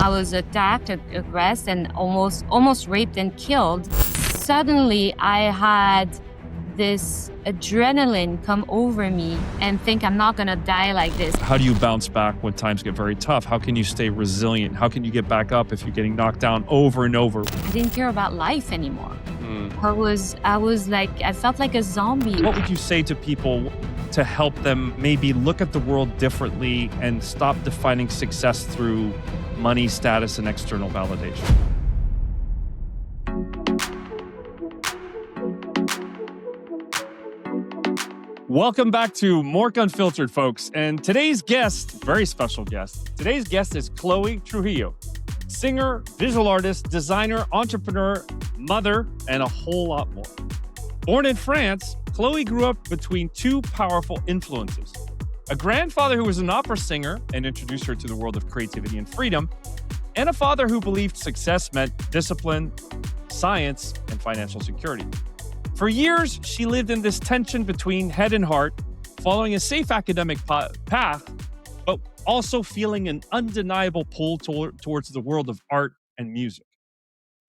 I was attacked, aggressed, and almost raped and killed. Suddenly, I had this adrenaline come over me and think I'm not gonna die like this. How do you bounce back when times get very tough? How can you stay resilient? How can you get back up if you're getting knocked down over and over? I didn't care about life anymore. I was like, I felt like a zombie. What would you say to people to help them maybe look at the world differently and stop defining success through money, status, and external validation? Welcome back to Mork Unfiltered, folks. And today's guest, very special guest, today's guest is Chloe Trujillo, singer, visual artist, designer, entrepreneur, mother, and a whole lot more. Born in France, Chloe grew up between two powerful influences: a grandfather who was an opera singer and introduced her to the world of creativity and freedom, and a father who believed success meant discipline, science, and financial security. For years, she lived in this tension between head and heart, following a safe academic path, but also feeling an undeniable pull towards the world of art and music.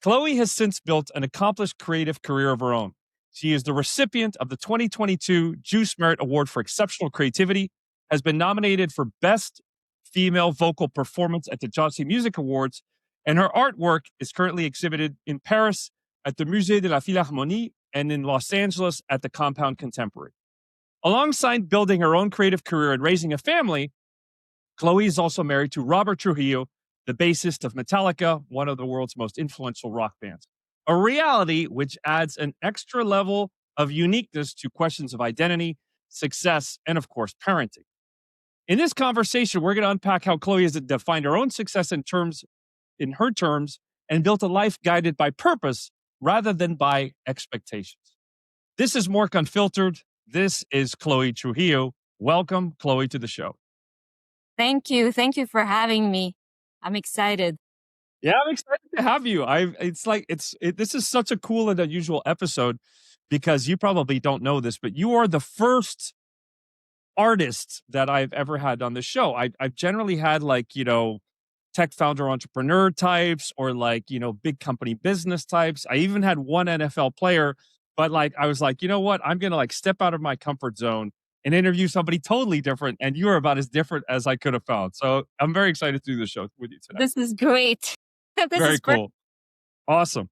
Chloe has since built an accomplished creative career of her own. She is the recipient of the 2022 Juice Merit Award for Exceptional Creativity, has been nominated for Best Female Vocal Performance at the Jazzy Music Awards, and her artwork is currently exhibited in Paris at the Musée de la Philharmonie and in Los Angeles at the Compound Contemporary. Alongside building her own creative career and raising a family, Chloe is also married to Robert Trujillo, the bassist of Metallica, one of the world's most influential rock bands. A reality which adds an extra level of uniqueness to questions of identity, success, and of course, parenting. In this conversation, we're going to unpack how Chloe has defined her own success in her terms, and built a life guided by purpose rather than by expectations. This is Mork Unfiltered. This is Chloe Trujillo. Welcome, Chloe, to the show. Thank you. Thank you for having me. I'm excited. Yeah, I'm excited to have you. This is such a cool and unusual episode because you probably don't know this, but you are the first artist that I've ever had on the show. I've generally had tech founder entrepreneur types or big company business types. I even had one NFL player, but I was like, you know what? I'm going to step out of my comfort zone and interview somebody totally different. And you are about as different as I could have found. So I'm very excited to do the show with you today. This is great. Very cool. Awesome.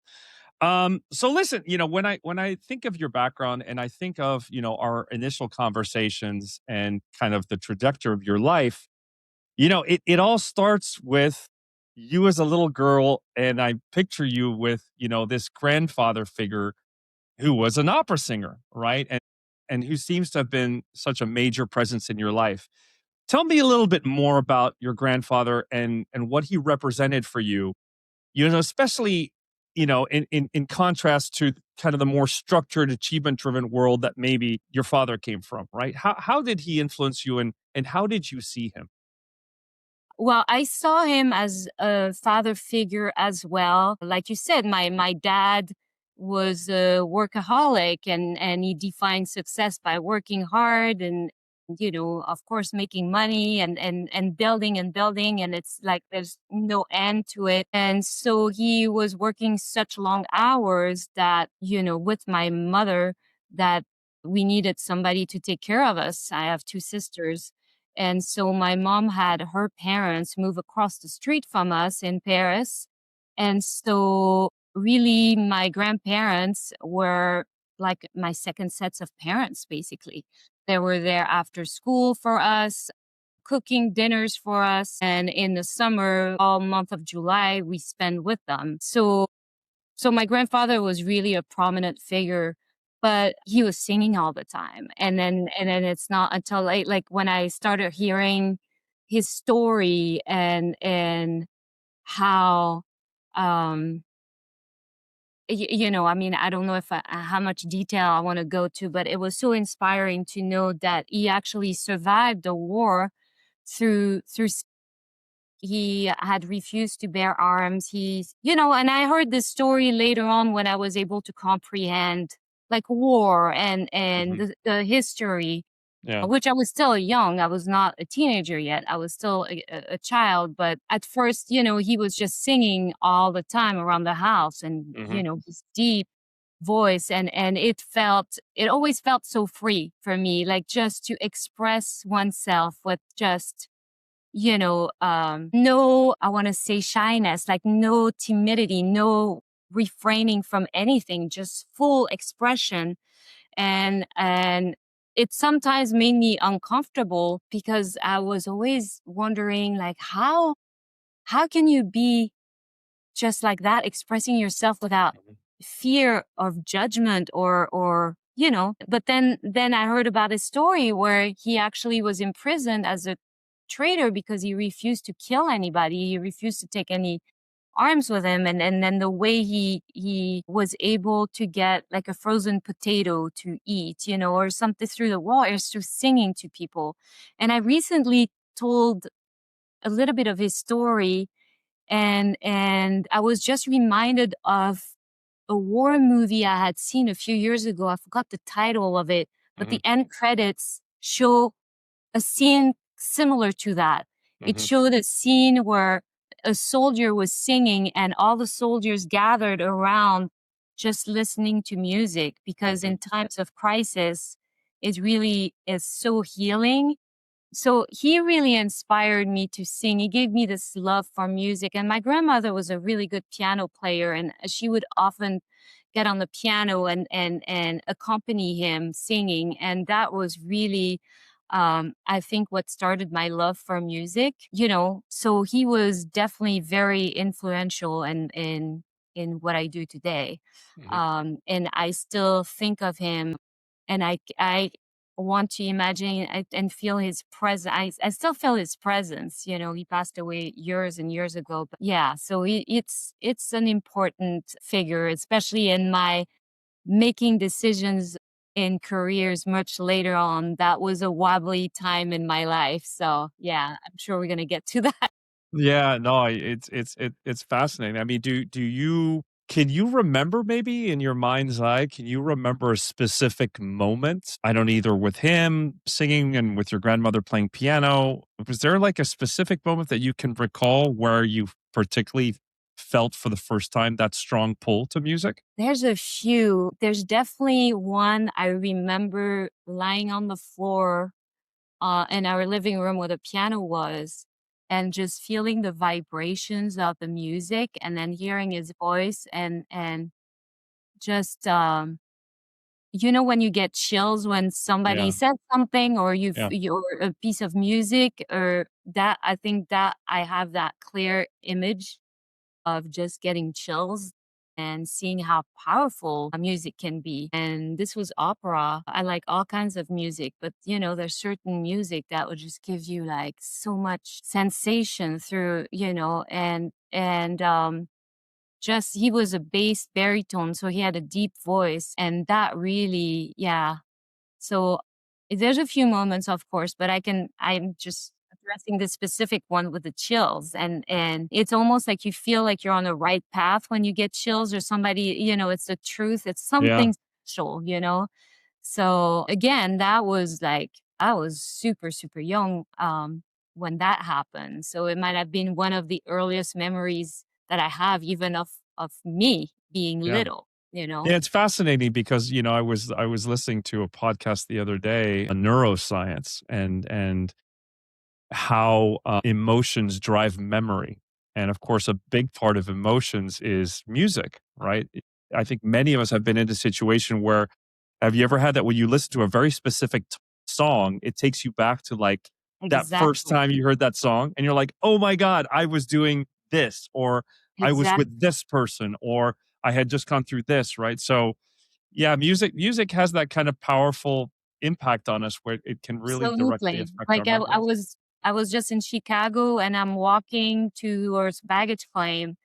So listen, when I think of your background and I think of, our initial conversations and kind of the trajectory of your life, it all starts with you as a little girl, and I picture you with, this grandfather figure who was an opera singer, right? And who seems to have been such a major presence in your life. Tell me a little bit more about your grandfather and what he represented for you, especially, in contrast to kind of the more structured, achievement-driven world that maybe your father came from, right? How did he influence you and how did you see him? Well, I saw him as a father figure as well. Like you said, my dad was a workaholic and he defined success by working hard and, of course, making money and building and building. And it's like there's no end to it. And so he was working such long hours that, with my mother, that we needed somebody to take care of us. I have two sisters. And so my mom had her parents move across the street from us in Paris. And so really my grandparents were like my second sets of parents, basically. They were there after school for us, cooking dinners for us. And in the summer, all month of July, we spend with them. So my grandfather was really a prominent figure, but he was singing all the time. And then it's not until like when I started hearing his story and how, I mean, I don't know how much detail I want to go to, but it was so inspiring to know that he actually survived the war through he had refused to bear arms. And I heard this story later on when I was able to comprehend like war and Mhm. the history. Yeah. which I was still young. I was not a teenager yet. I was still a child. But at first, he was just singing all the time around the house, and Hmm. his deep voice, and it always felt so free for me, like just to express oneself with just no, I want to say shyness, like no timidity, no refraining from anything, just full expression. And it sometimes made me uncomfortable because I was always wondering, like, how can you be just like that, expressing yourself without Hmm. fear of judgment, but then I heard about his story where he actually was imprisoned as a traitor because he refused to kill anybody. He refused to take any arms with him, and then the way he was able to get like a frozen potato to eat, or something through the wall, is through singing to people. And I recently told a little bit of his story, and I was just reminded of a war movie I had seen a few years ago. I forgot the title of it, but Hmm. the end credits show a scene similar to that. It Hmm. showed a scene where a soldier was singing and all the soldiers gathered around just listening to music, because Hmm. in times of crisis, it really is so healing. So he really inspired me to sing. He gave me this love for music. And my grandmother was a really good piano player, and she would often get on the piano and accompany him singing. And that was really, I think, what started my love for music. So he was definitely very influential in what I do today. Hmm. And I still think of him, and I want to imagine and feel his presence. I still feel his presence. He passed away years and years ago. But yeah, so it's an important figure, especially in my making decisions in careers much later on. That was a wobbly time in my life. So yeah, I'm sure we're gonna get to that. Yeah, no, it's fascinating. I mean, do you can you remember maybe in your mind's eye, can you remember a specific moment? I don't either with him singing and with your grandmother playing piano. Was there like a specific moment that you can recall where you particularly felt for the first time that strong pull to music? There's a few. There's definitely one I remember lying on the floor in our living room where the piano was, and just feeling the vibrations of the music, and then hearing his voice, and just when you get chills when somebody Yeah, says something, or yeah. or a piece of music, or that. I think that I have that clear image of just getting chills and seeing how powerful music can be. And this was opera. I like all kinds of music, but there's certain music that would just give you like so much sensation through, and just he was a bass baritone, so he had a deep voice, and that really, yeah. So there's a few moments, of course, but I'm just addressing the specific one with the chills. And it's almost like you feel like you're on the right path when you get chills, or somebody, it's the truth. It's Yeah. something special. So again, that was like, I was super, super young when that happened. So it might have been one of the earliest memories that I have, even of me being Yeah. little. Yeah, it's fascinating because, I was listening to a podcast the other day on neuroscience and how emotions drive memory. And of course, a big part of emotions is music, right? I think many of us have been in a situation where have you ever had that when you listen to a very specific song, it takes you back to like that first Exactly. time you heard that song and you're like, oh my God, I was doing this, or I was Exactly. with this person, or I had just gone through this, right? So yeah, music has that kind of powerful impact on us where it can really directly Absolutely. affect our Like memories. I was just in Chicago, and I'm walking towards baggage claim,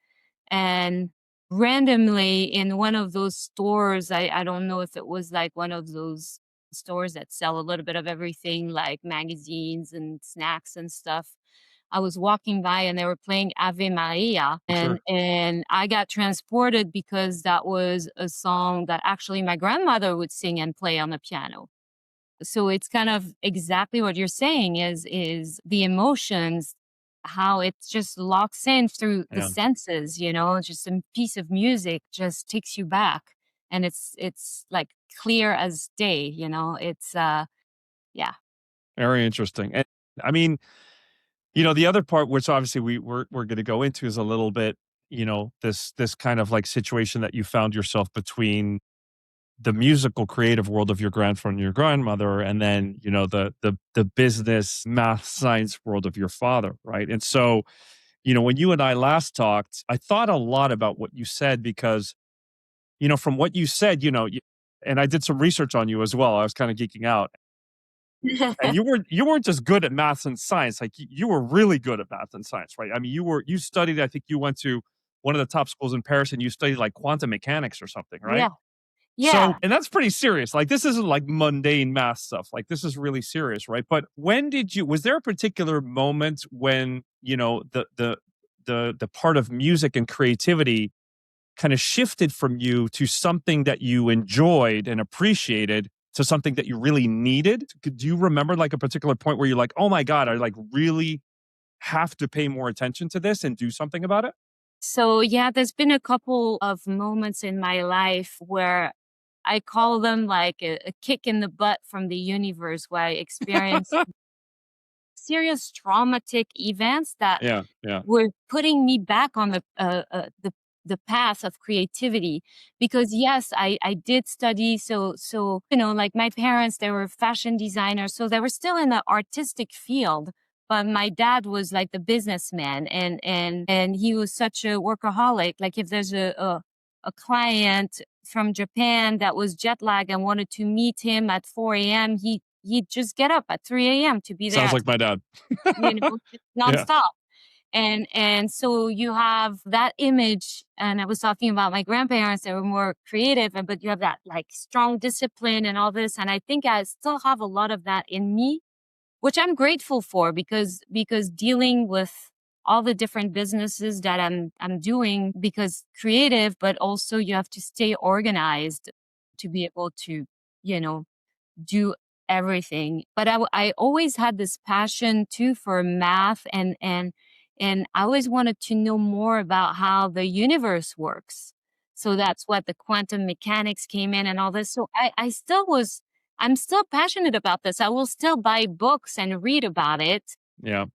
and randomly in one of those stores, I don't know if it was like one of those stores that sell a little bit of everything, like magazines and snacks and stuff. I was walking by and they were playing Ave Maria, and Sure. I got transported because that was a song that actually my grandmother would sing and play on the piano. So it's kind of exactly what you're saying is the emotions, how it just locks in through the Yeah. senses, just a piece of music just takes you back, and it's like clear as day, it's yeah. Very interesting. And I mean, the other part, which obviously we're going to go into, is a little bit, this kind of like situation that you found yourself between the musical creative world of your grandfather and your grandmother, and then the business math science world of your father, right? And so, when you and I last talked, I thought a lot about what you said because, from what you said, and I did some research on you as well. I was kind of geeking out. And you weren't just good at math and science, like you were really good at math and science, right? I mean, you studied, I think you went to one of the top schools in Paris and you studied like quantum mechanics or something, right? Yeah. So, Yeah. and that's pretty serious. Like this isn't like mundane math stuff. Like this is really serious, right? But was there a particular moment when, the part of music and creativity kind of shifted from you to something that you enjoyed and appreciated to something that you really needed? Do you remember like a particular point where you're like, oh my God, I like really have to pay more attention to this and do something about it? So yeah, there's been a couple of moments in my life where I call them like a kick in the butt from the universe, where I experienced serious traumatic events that Yeah, yeah, were putting me back on the path of creativity. Because yes, I did study. So like my parents, they were fashion designers, so they were still in the artistic field. But my dad was like the businessman, and he was such a workaholic. Like if there's a client from Japan that was jet lagged and wanted to meet him at 4 a.m., he'd just get up at 3 a.m. to be there sounds at like my dad. just Yeah, nonstop. And so you have that image, and I was talking about my grandparents, they were more creative, but you have that like strong discipline and all this. And I think I still have a lot of that in me, which I'm grateful for, because dealing with all the different businesses that I'm doing, because creative, but also you have to stay organized to be able to, you know, do everything. But I always had this passion too for math, and I always wanted to know more about how the universe works. So that's what the quantum mechanics came in and all this. So I'm still passionate about this. I will still buy books and read about it. yeah,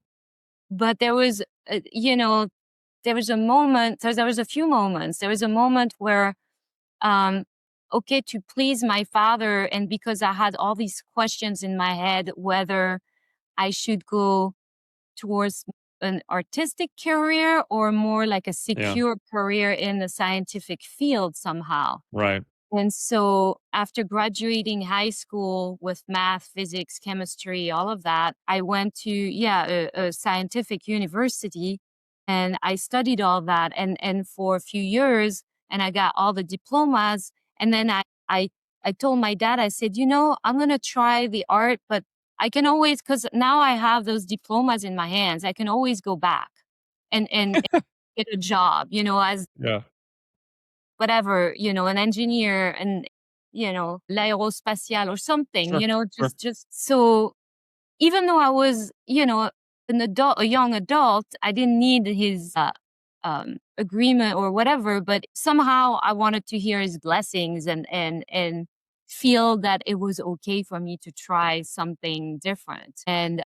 But there was a moment, there was a few moments. There was a moment where um, okay, to please my father, and because I had all these questions in my head whether I should go towards an artistic career or more like a yeah, secure career in the scientific field somehow. right. And so after graduating high school with math, physics, chemistry, all of that, I went to, a scientific university, and I studied all that, and for a few years, and I got all the diplomas. And then I told my dad, I said, I'm going to try the art, but I can always, because now I have those diplomas in my hands, I can always go back and get a job, as Yeah, whatever, an engineer and, l'aérospatial or something, sure, sure. just so even though I was, a young adult, I didn't need his agreement or whatever, but somehow I wanted to hear his blessings and feel that it was okay for me to try something different. And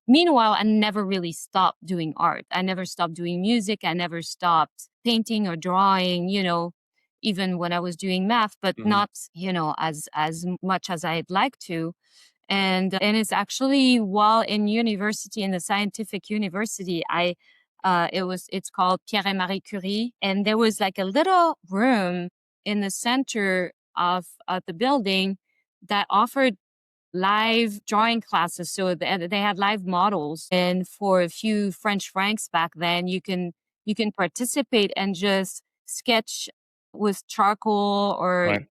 meanwhile, I never really stopped doing art. I never stopped doing music. I never stopped painting or drawing, even when I was doing math, but Hmm. not, as much as I'd like to. And it's actually while in university, in the scientific university, it's called Pierre and Marie Curie. And there was like a little room in the center of the building that offered live drawing classes. So they had live models, and for a few French francs back then, you can participate and just sketch with charcoal or Right.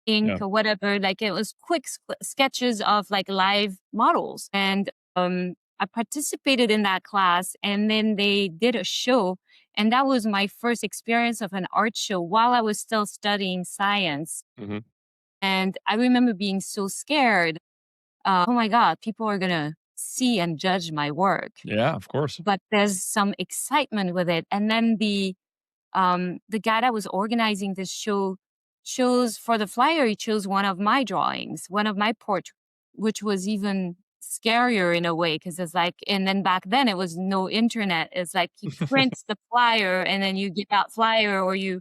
ink Yeah. or whatever. Like it was quick sketches of like live models, and I participated in that class, and then they did a show. And that was my first experience of an art show while I was still studying science. Hmm. And I remember being so scared. oh my God, people are gonna see and judge my work. Yeah, of course. But there's some excitement with it. And then the guy that was organizing this show chose for the flyer, he chose one of my drawings, one of my portraits, which was even scarier in a way because it's like, and then back then it was no internet. It's like he prints the flyer and then you get that flyer or you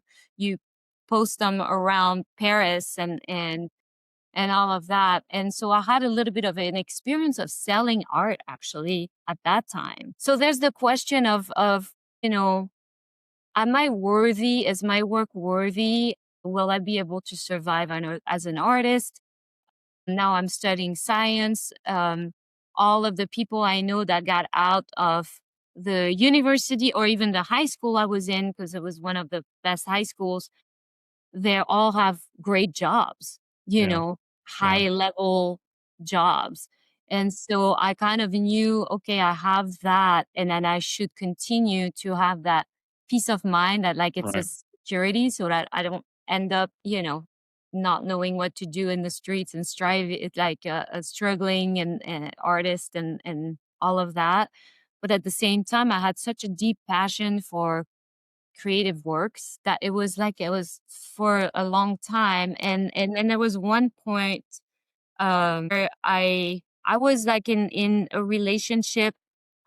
post them around Paris and all of that. And so I had a little bit of an experience of selling art actually at that time. So there's the question of, you know, am I worthy? Is my work worthy? Will I be able to survive as an artist? Now I'm studying science. All of the people I know that got out of the university or even the high school I was in, because it was one of the best high schools, they all have great jobs, Yeah. Yeah. high level jobs. And so I kind of knew, okay, I have that, and then I should continue to have that peace of mind that like it's a Right. security so that I don't end up, not knowing what to do in the streets and strive it's like a struggling and artist and all of that. But at the same time, I had such a deep passion for creative works that it was like it was for a long time and then there was one point where I was like in a relationship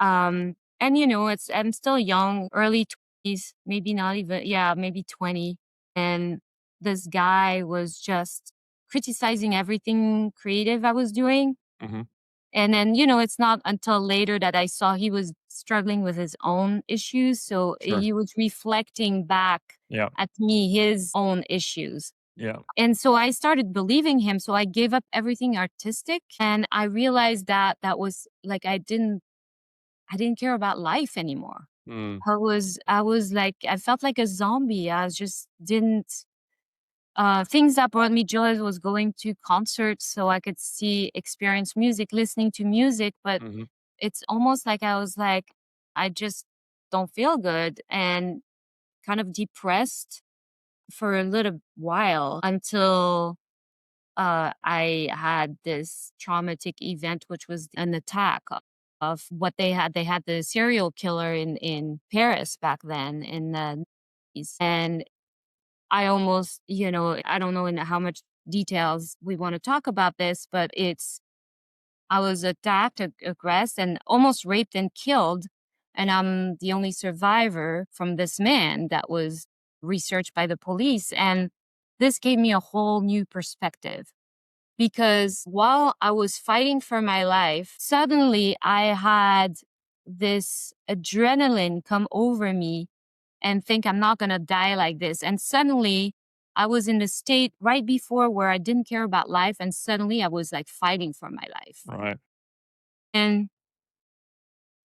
and it's I'm still young, early 20s, maybe not even, yeah, maybe 20, and this guy was just criticizing everything creative I was doing. Hmm. And then, it's not until later that I saw he was struggling with his own issues. So Sure. he was reflecting back Yeah. at me his own issues. Yeah. And so I started believing him. So I gave up everything artistic and I realized that that was like I didn't care about life anymore. Mm. I was like I felt like a zombie. I just didn't things that brought me joy was going to concerts so I could experience music, listening to music, but Hmm. it's almost like I was like, I just don't feel good and kind of depressed for a little while until I had this traumatic event, which was an attack of what they had. They had the serial killer in Paris back then in the 90s. And I almost, I don't know in how much details we want to talk about this, but I was attacked, aggressed, and almost raped and killed. And I'm the only survivor from this man that was researched by the police. And this gave me a whole new perspective because while I was fighting for my life, suddenly I had this adrenaline come over me and think I'm not going to die like this. And suddenly I was in the state right before where I didn't care about life. And suddenly I was like fighting for my life. Right. And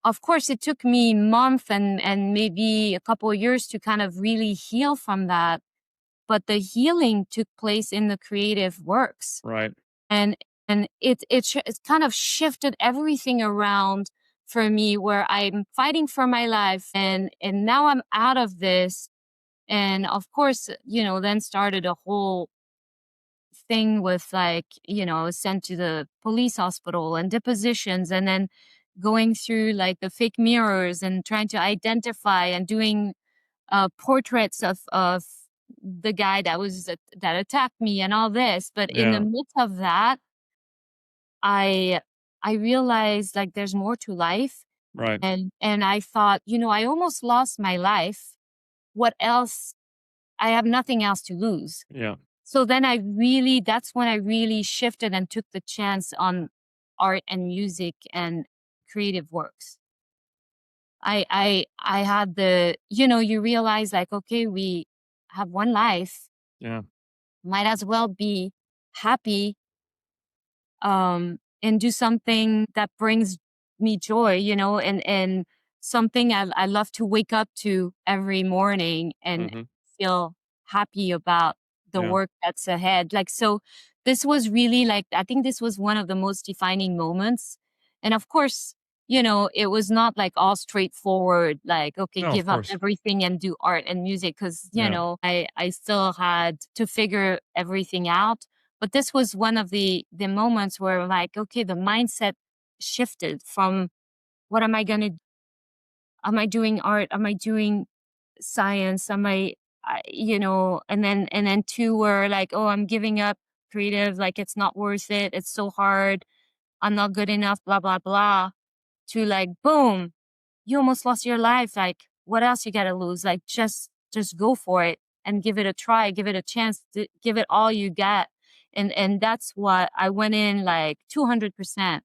of course, it took me months and maybe a couple of years to kind of really heal from that. But the healing took place in the creative works. Right. And it's kind of shifted everything around for me where I'm fighting for my life and now I'm out of this. And of course, then started a whole thing with like, I was sent to the police hospital and depositions and then going through like the fake mirrors and trying to identify and doing portraits of the guy that attacked me and all this. But in the Yeah. midst of that, I I realized like there's more to life Right. and I thought, I almost lost my life. What else? I have nothing else to lose. Yeah. So then that's when I really shifted and took the chance on art and music and creative works. I had you realize like, okay, we have one life, Yeah. might as well be happy, and do something that brings me joy, and something I love to wake up to every morning and Hmm. feel happy about the Yeah. work that's ahead. Like, so this was really like, I think this was one of the most defining moments. And of course, it was not like all straightforward, like, okay, No, of give up course. everything and do art and music. Cause, Yeah. I still had to figure everything out. But this was one of the moments where like, okay, the mindset shifted from what am I gonna am I doing art? Am I doing science? Am and then two were like, oh, I'm giving up creative, like it's not worth it. It's so hard. I'm not good enough, blah, blah, blah. To like, boom, you almost lost your life. Like, what else you gotta lose? Like, just go for it and give it a try, give it a chance, give it all you got. And that's what I went in like 200%.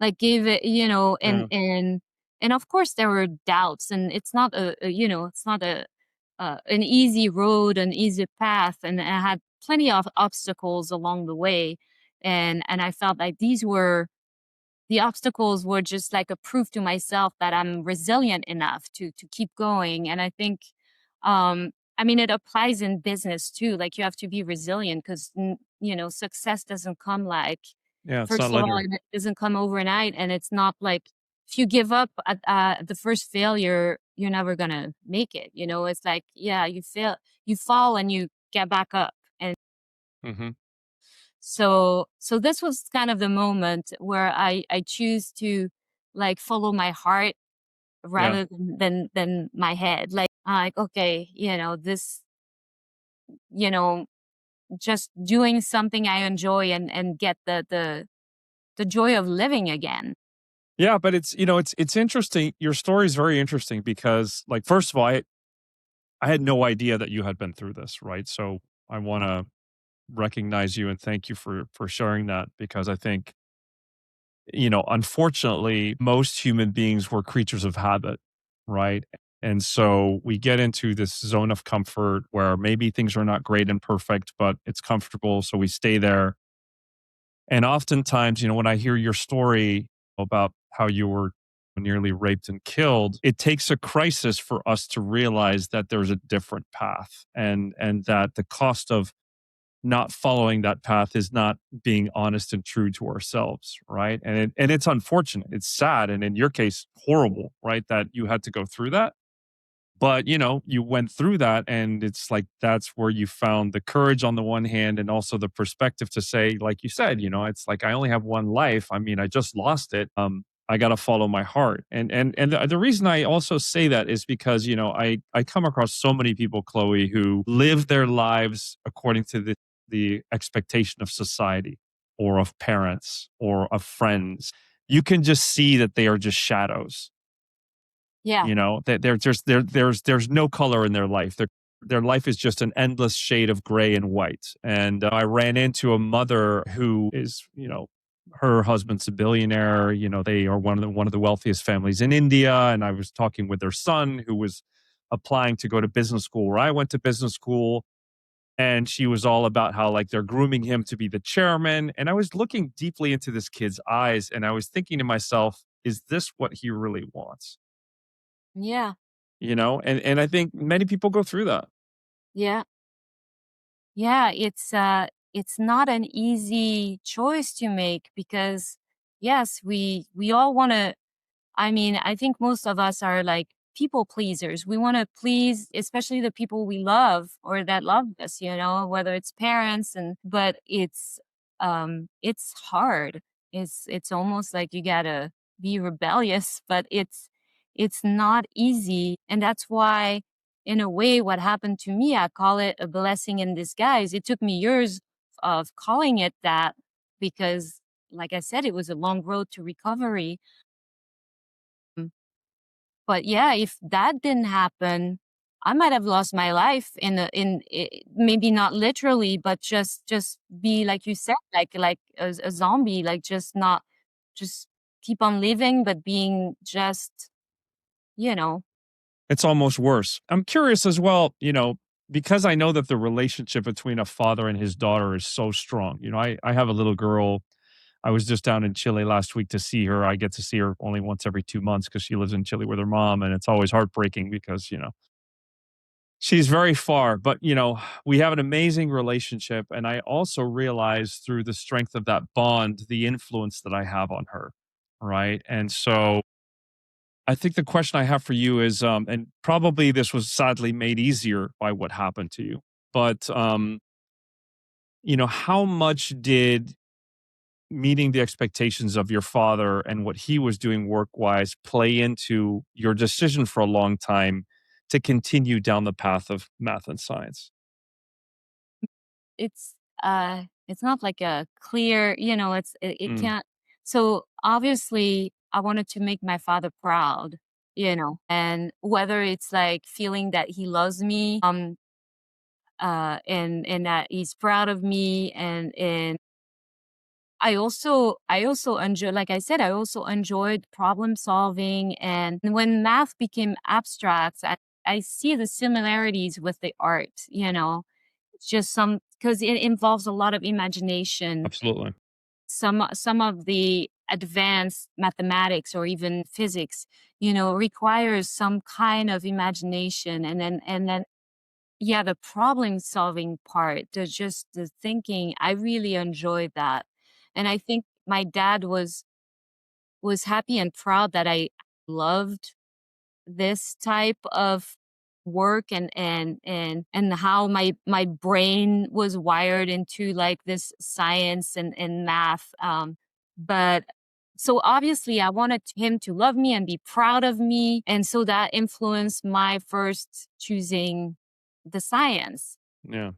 Like, gave it, Yeah. and of course there were doubts, and it's not it's not an easy road, an easy path, and I had plenty of obstacles along the way, and I felt like the obstacles were just like a proof to myself that I'm resilient enough to keep going. And I think, I mean, it applies in business too. Like you have to be resilient because success doesn't come like Yeah. It's not first of all, linear. it doesn't come overnight, and it's not like if you give up at the first failure, you're never gonna make it. It's like yeah, you fail, you fall, and you get back up. And Hmm. so this was kind of the moment where I choose to like follow my heart Yeah. rather than my head. Like okay, this, you know, just doing something I enjoy and get the joy of living again. Yeah, but it's interesting. Your story is very interesting because, like, first of all, I had no idea that you had been through this, right? So I want to recognize you and thank you for sharing that because I think, unfortunately, most human beings were creatures of habit, right? And so we get into this zone of comfort where maybe things are not great and perfect, but it's comfortable, so we stay there. And oftentimes, when I hear your story about how you were nearly raped and killed, it takes a crisis for us to realize that there's a different path and that the cost of not following that path is not being honest and true to ourselves, right? And it's unfortunate. It's sad and in your case horrible, right, that you had to go through that. But, you went through that and it's like that's where you found the courage on the one hand and also the perspective to say, like you said, it's like I only have one life. I mean, I just lost it. I got to follow my heart. And the reason I also say that is because, I come across so many people, Chloe, who live their lives according to the expectation of society or of parents or of friends. You can just see that they are just shadows. Yeah. That they're just there's no color in their life. Their life is just an endless shade of gray and white. And I ran into a mother who is, her husband's a billionaire. They are one of the wealthiest families in India. And I was talking with their son who was applying to go to business school where I went to business school. And she was all about how like they're grooming him to be the chairman. And I was looking deeply into this kid's eyes and I was thinking to myself, is this what he really wants? Yeah. And I think many people go through that. Yeah. Yeah, it's not an easy choice to make because yes, we all want to, I mean, I think most of us are like people pleasers. We want to please, especially the people we love or that love us, whether it's parents, but it's hard. It's almost like you got to be rebellious, but it's not easy. And that's why in a way what happened to me, I call it a blessing in disguise. It took me years of calling it that because like I said, it was a long road to recovery. But yeah, if that didn't happen, I might have lost my life maybe not literally, but just be like you said, like a zombie, like just not just keep on living, but being just, you know, It's almost worse. I'm curious as well, because I know that the relationship between a father and his daughter is so strong. I have a little girl. I was just down in Chile last week to see her. I get to see her only once every 2 months because she lives in Chile with her mom. And it's always heartbreaking because, she's very far. But, we have an amazing relationship. And I also realize through the strength of that bond, the influence that I have on her. Right. And so I think the question I have for you is, and probably this was sadly made easier by what happened to you, but how much did meeting the expectations of your father and what he was doing work-wise play into your decision for a long time to continue down the path of math and science? It's not like a clear, it Mm, can't. So obviously I wanted to make my father proud, and whether it's like feeling that he loves me, and that he's proud of me, and I also enjoy, like I said, I also enjoyed problem solving. And when math became abstract, I see the similarities with the art, It's just because it involves a lot of imagination. absolutely. Some of the advanced mathematics or even physics, requires some kind of imagination. And then yeah, the problem solving part, the thinking, I really enjoyed that. And I think my dad was happy and proud that I loved this type of work, and how my brain was wired into like this science and math. But so obviously I wanted him to love me and be proud of me, and so that influenced my first choosing the science. Yeah.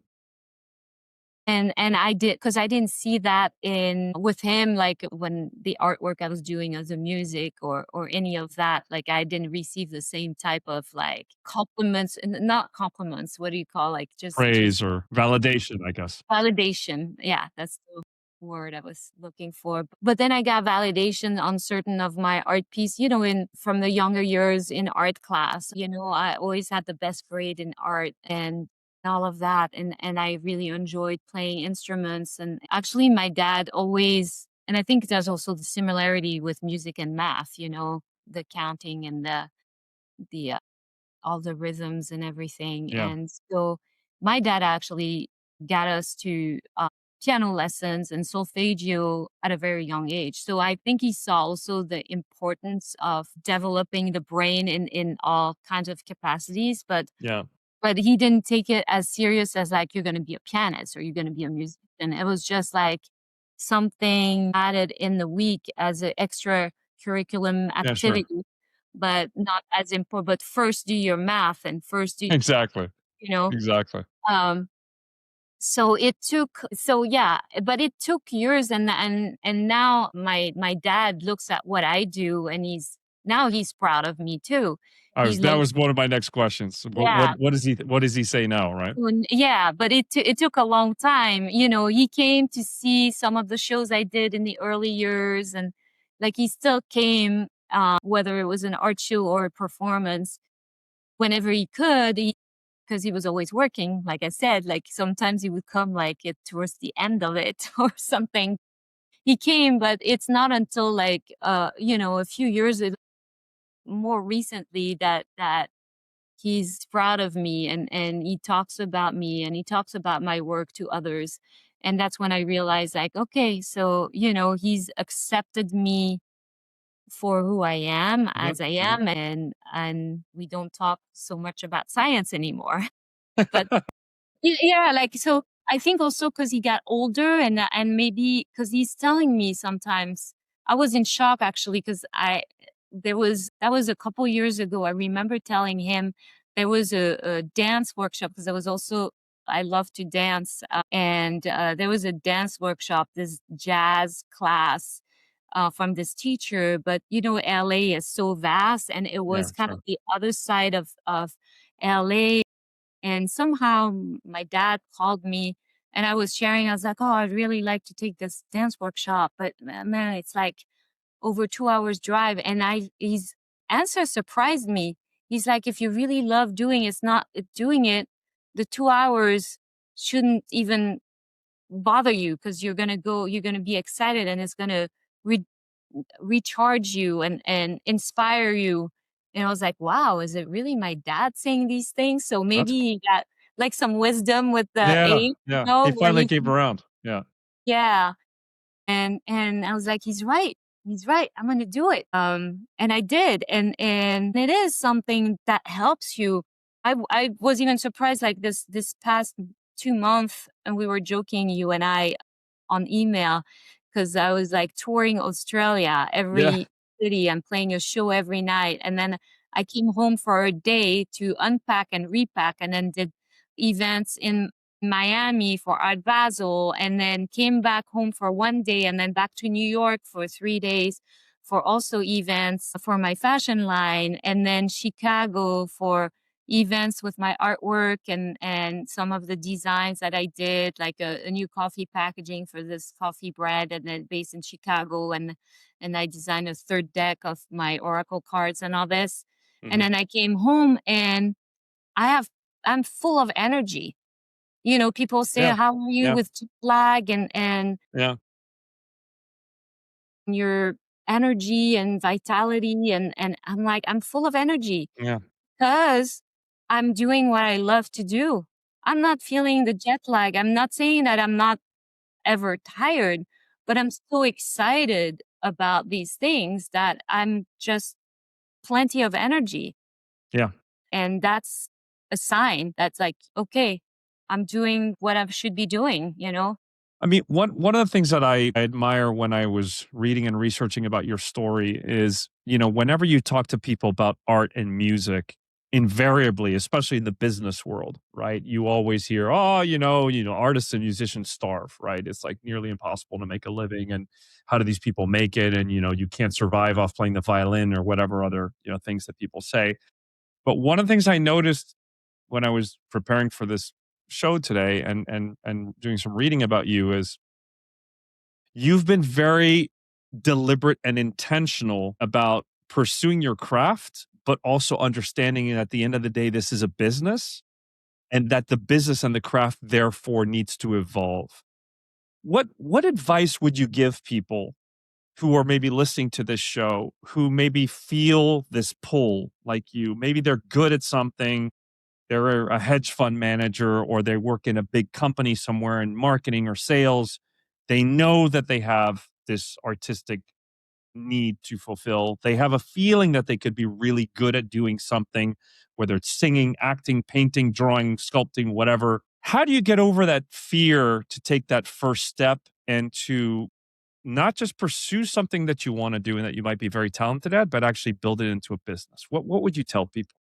And I did, because I didn't see that in with him, like, when the artwork I was doing as a music or any of that, like, I didn't receive the same type of, like, compliments, and not compliments, what do you call, like, just Praise or validation, I guess. validation. Yeah, that's the word I was looking for. But then I got validation on certain of my art piece, in from the younger years in art class. I always had the best grade in art and all of that. And I really enjoyed playing instruments. And actually my dad always, and I think there's also the similarity with music and math, the counting and the all the rhythms and everything. Yeah. And so my dad actually got us to piano lessons and solfeggio at a very young age. So I think he saw also the importance of developing the brain in all kinds of capacities, Yeah. but he didn't take it as serious as like you're going to be a pianist or you're going to be a musician. It was just like something added in the week as an extra curriculum Yeah, sure. activity, but not as important. But first do your math and first do, Exactly. you know, Exactly. um, so yeah, but it took years. And now my dad looks at what I do, and he's proud of me too. He That loves was one of my next questions. Yeah. What does he say now, right? Yeah, but it took a long time. He came to see some of the shows I did in the early years, and like he still came, whether it was an art show or a performance, whenever he could, because he was always working. Like I said, like sometimes he would come like towards the end of it or something. He came, but it's not until like a few years more recently that he's proud of me, and he talks about me and he talks about my work to others. And that's when I realized, like, okay, so he's accepted me for who I am, Yep. as I Yep. am, and we don't talk so much about science anymore. But yeah, like, so I think also because he got older, and maybe because he's telling me sometimes. I was in shock actually, because I there was that was a couple years ago. I remember telling him there was a dance workshop, because I love to dance, and there was a dance workshop, this jazz class, from this teacher. But LA is so vast, and it Yeah, was kind of sure. the other side of LA. And somehow my dad called me, and I was sharing. I was like, "Oh, I'd really like to take this dance workshop, but man, it's like over 2 hours drive." And his answer surprised me. He's like, "If you really love doing it, the 2 hours shouldn't even bother you, because you're gonna be excited, and it's gonna re- recharge you and inspire you." And I was like, wow, is it really my dad saying these things? So maybe That's he got like some wisdom with the Yeah, age, yeah. He where finally he, came around. Yeah. yeah. And I was like, he's right. He's right. I'm gonna do it. And I did. And it is something that helps you. I was even surprised, like this past 2 months, and we were joking, you and I, on email, because I was like touring Australia, Yeah. every city, and playing a show every night. And then I came home for a day to unpack and repack, and then did events in Miami for Art Basel, and then came back home for one day, and then back to New York for 3 days for also events for my fashion line, and then Chicago for events with my artwork and some of the designs that I did, like a new coffee packaging for this coffee brand, and then based in Chicago, and I designed a third deck of my oracle cards and all this. And Hmm. then I came home and I have I'm full of energy. People say, Yeah. "How are you Yeah. with jet lag and Yeah. your energy and vitality?" And I'm like, I'm full of energy. Yeah. 'Cause I'm doing what I love to do. I'm not feeling the jet lag. I'm not saying that I'm not ever tired, but I'm so excited about these things that I'm just plenty of energy. Yeah. And that's a sign that's like, okay, I'm doing what I should be doing? I mean, one of the things that I admire when I was reading and researching about your story is, whenever you talk to people about art and music, invariably, especially in the business world, right? You always hear, "Oh, artists and musicians starve," right? It's like nearly impossible to make a living, and how do these people make it? And you can't survive off playing the violin or whatever other things that people say. But one of the things I noticed when I was preparing for this show today and doing some reading about you is you've been very deliberate and intentional about pursuing your craft, but also understanding at the end of the day, this is a business and that the business and the craft therefore needs to evolve. What advice would you give people who are maybe listening to this show who maybe feel this pull like you? Maybe they're good at something, they're a hedge fund manager, or they work in a big company somewhere in marketing or sales. They know that they have this artistic need to fulfill. They have a feeling that they could be really good at doing something, whether it's singing, acting, painting, drawing, sculpting, whatever. How do you get over that fear to take that first step and to not just pursue something that you want to do and that you might be very talented at, but actually build it into a business? What would you tell people?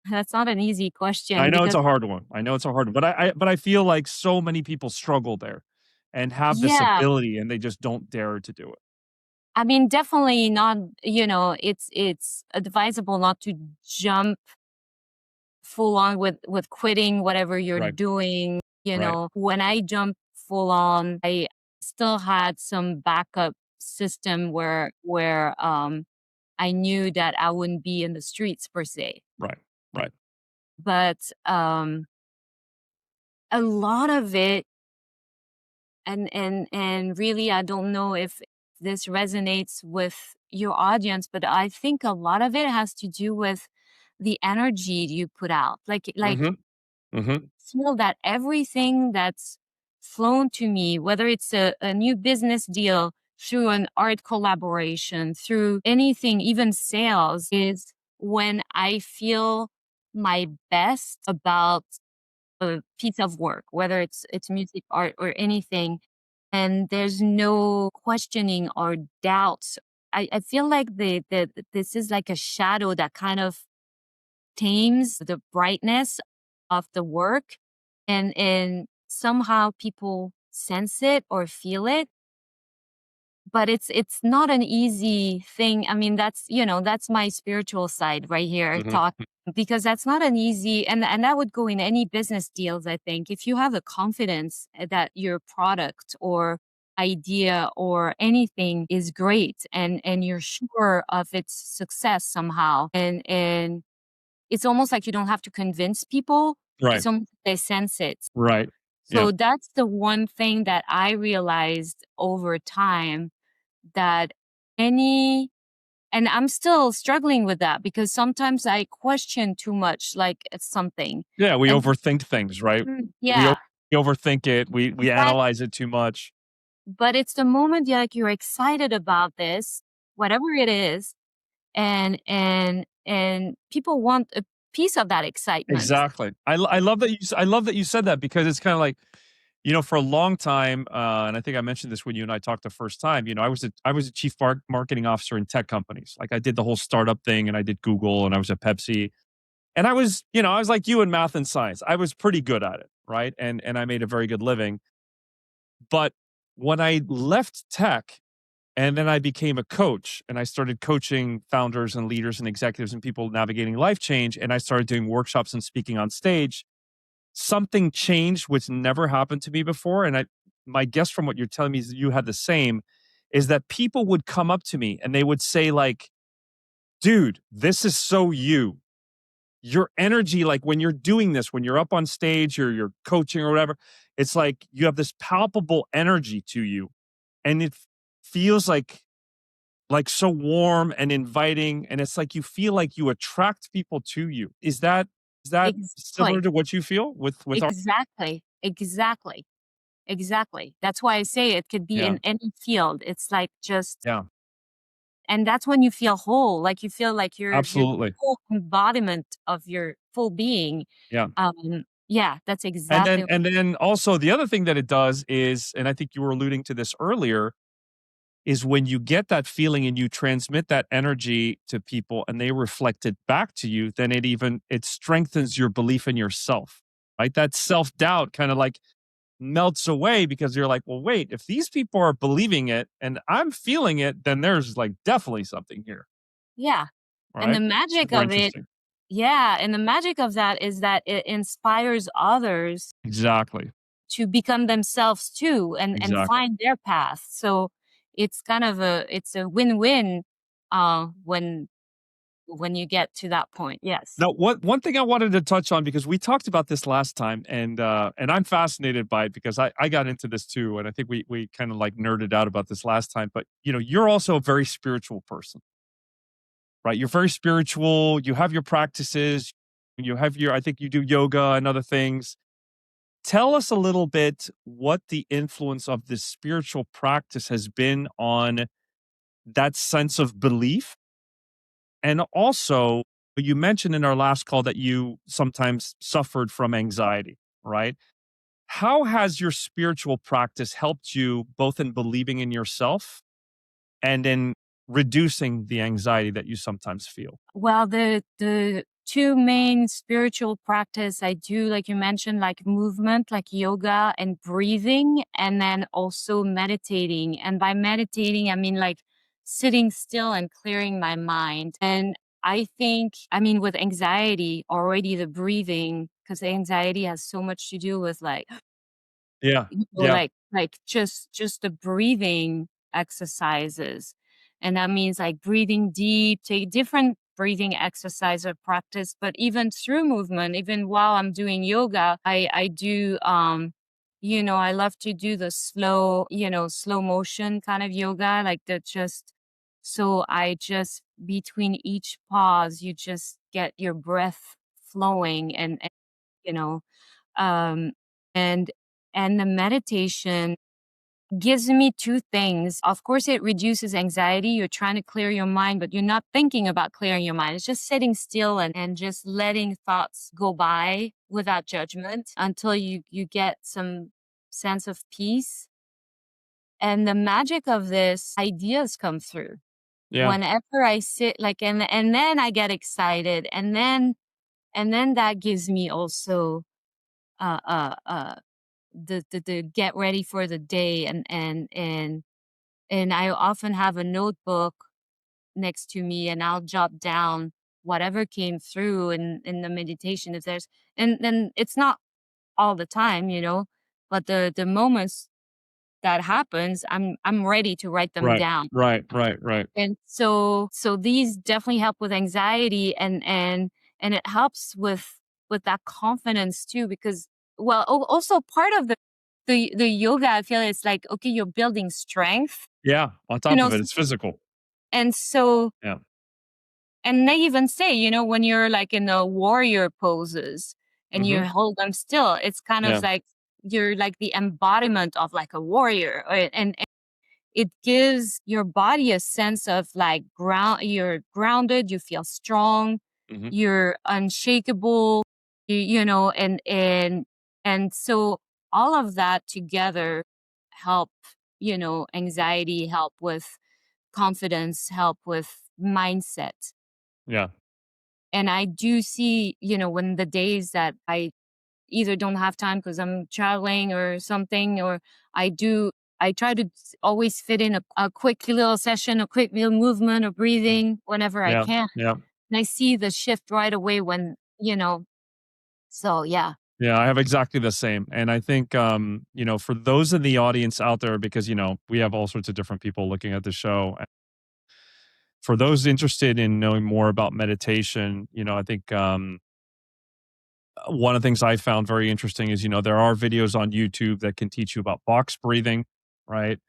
That's not an easy I question know it's because, a hard one. I know it's a hard one, but I feel like so many people struggle there and have this yeah, ability and they just don't dare to do it. I mean, definitely not, it's advisable not to jump full on with quitting whatever you're Right. doing. Right. When I jumped full on, I still had some backup system where I knew that I wouldn't be in the streets per se. Right. Right. But a lot of it, and really, I don't know if this resonates with your audience, but I think a lot of it has to do with the energy you put out. Like Mhm. Mhm. feel that everything that's flown to me, whether it's a new business deal, through an art collaboration, through anything, even sales, is when I feel my best about a piece of work, whether it's music, art, or anything, and there's no questioning or doubts. I feel like this is like a shadow that kind of tames the brightness of the work, and somehow people sense it or feel it, but it's not an easy thing. I mean, that's my spiritual side right here Mhm. talk, because that's not an easy, and that would go in any business deals. I think if you have the confidence that your product or idea or anything is great, and you're sure of its success somehow, and it's almost like you don't have to convince people. Right. It's almost they sense it. Right. Yeah. So that's the one thing that I realized over time, that any and I'm still struggling with that, because sometimes I question too much, like, it's something. Yeah, we And overthink things, right? We o yeah, we overthink it, we that analyze it too much. but it's the moment, like, you're excited about this, whatever it is, and people want piece of that excitement. Exactly. I love that I love that you said that, because it's kind of like, for a long time, and I think I mentioned this when you and I talked the first time. I was a chief marketing officer in tech companies. Like, I did the whole startup thing, and I did Google, and I was at Pepsi, and I was like you in math and science. I was pretty good at it, right? And I made a very good living. But when I left tech, and then I became a coach, and I started coaching founders and leaders and executives and people navigating life change, and I started doing workshops and speaking on stage, something changed which never happened to me before. And my guess from what you're telling me is that you had the same, is that people would come up to me and they would say, like, dude, this is so you. Your energy, like when you're doing this, when you're up on stage or you're coaching or whatever, it's like you have this palpable energy to you. And it feels like so warm and inviting. And it's like you feel like you attract people to you. Is that similar Exactly. to what you feel with our Exactly. Exactly. Exactly. That's why I say it could be yeah, in any field. It's like just, yeah, and that's when you feel whole, like you feel like you're the absolutely. whole embodiment of your full being. Yeah. Yeah, that's And exactly. then also the other thing that it does is, and I think you were alluding to this earlier, is when you get that feeling and you transmit that energy to people and they reflect it back to you, then it strengthens your belief in yourself. Right? That self-doubt kind of like melts away, because you're like, well, wait, if these people are believing it and I'm feeling it, then there's like definitely something here. Yeah. And the Right? magic Super of it, interesting. yeah, and the magic of that is that it inspires others Exactly. to become themselves too and Exactly. find their path. So it's kind of it's a win-win when you get to that point. Yes. Now, one thing I wanted to touch on, because we talked about this last time, and I'm fascinated by it because I got into this too, and I think we kind of like nerded out about this last time. But you're also a very spiritual person, right? You're very spiritual. You have your practices. You have I think you do yoga and other things. Tell us a little bit what the influence of this spiritual practice has been on that sense of belief. And also, you mentioned in our last call that you sometimes suffered from anxiety, right? How has your spiritual practice helped you both in believing in yourself and in reducing the anxiety that you sometimes feel? Well, the two main spiritual practice I do, like you mentioned, like movement, like yoga and breathing, and then also meditating. And by meditating, I mean like sitting still and clearing my mind. And I think, I mean, with anxiety, already the breathing, because anxiety has so much to do with like Yeah. Yeah. just the breathing exercises. And that means like breathing deep, take different breathing exercise or practice, but even through movement, even while I'm doing yoga, I do I love to do the slow, slow motion kind of yoga, like the just so I just between each pause, you just get your breath flowing and you know um, and the meditation gives me two things. Of course, it reduces anxiety. You're trying to clear your mind, but you're not thinking about clearing your mind. It's just sitting still and just letting thoughts go by without judgment until you get some sense of peace. And the magic of this, ideas come through. Yeah. Whenever I sit like and then I get excited and then that gives me also uh uh uh the get ready for the day and I often have a notebook next to me and I'll jot down whatever came through in the meditation if there's and then it's not all the time, but the moments that happens, I'm ready to write them Right. down. Right. Right. Right. And so these definitely help with anxiety and it helps with that confidence too because well also part of the yoga I feel it's like okay you're building strength Yeah. On you top know of it, s- it's physical. and so Yeah. and they even say when you're like in the warrior poses and Hmm. you hold them still it's kind of Yeah. like you're like the embodiment of like a warrior and it gives your body a sense of like you're grounded, you feel strong, Mhm. you're unshakable, you know, and so all of that together help, you know, anxiety, help with confidence, help with mindset. Yeah. And I do see, you know, when the days that I either don't have time because I'm traveling or something, or I do, I try to always fit in a quick little session, a quick little movement or Mm. breathing whenever I Yeah. can. Yeah. And I see the shift right away when, you know, so yeah. Yeah, I have exactly the same. And I think, for those in the audience out there, because, we have all sorts of different people looking at the show. For those interested in knowing more about meditation, I think one of the things I found very interesting is, there are videos on YouTube that can teach you about box breathing, right?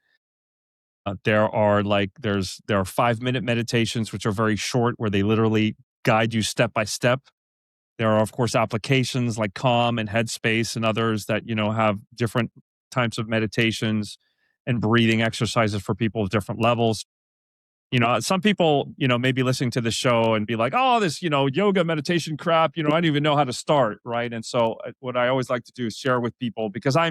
There are 5-minute meditations, which are very short, where they literally guide you step by step. There are, of course, applications like Calm and Headspace and others that, have different types of meditations and breathing exercises for people of different levels. Some people, may be listening to the show and be like, oh, this, yoga meditation crap, I don't even know how to start. Right. And so what I always like to do is share with people because I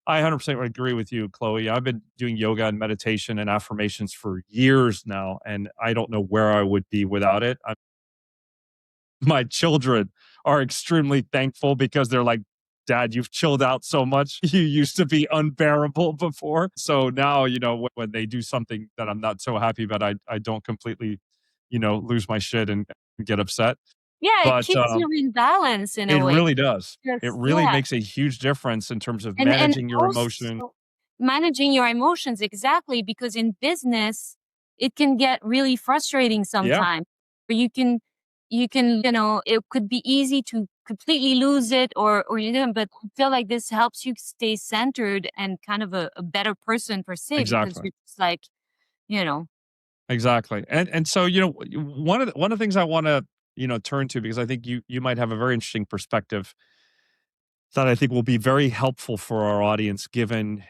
100% would agree with you, Chloe. I've been doing yoga and meditation and affirmations for years now, and I don't know where I would be without it. My children are extremely thankful because they're like, Dad, you've chilled out so much. You used to be unbearable before. So now, when they do something that I'm not so happy about, I don't completely, lose my shit and get upset. Yeah, it But keeps you in balance in a it way. really does. It Just really yeah. makes a huge difference in terms of And managing your emotion. also managing your emotions, exactly, because in business, it can get really frustrating Yeah, sometimes. Or you know, it could be easy to completely lose it or you know, but I feel like this helps you stay centered and kind of a better person per se because exactly. you're just like, you know, Exactly. And so, one of the things I want to, turn to because I think you might have a very interesting perspective that I think will be very helpful for our audience given,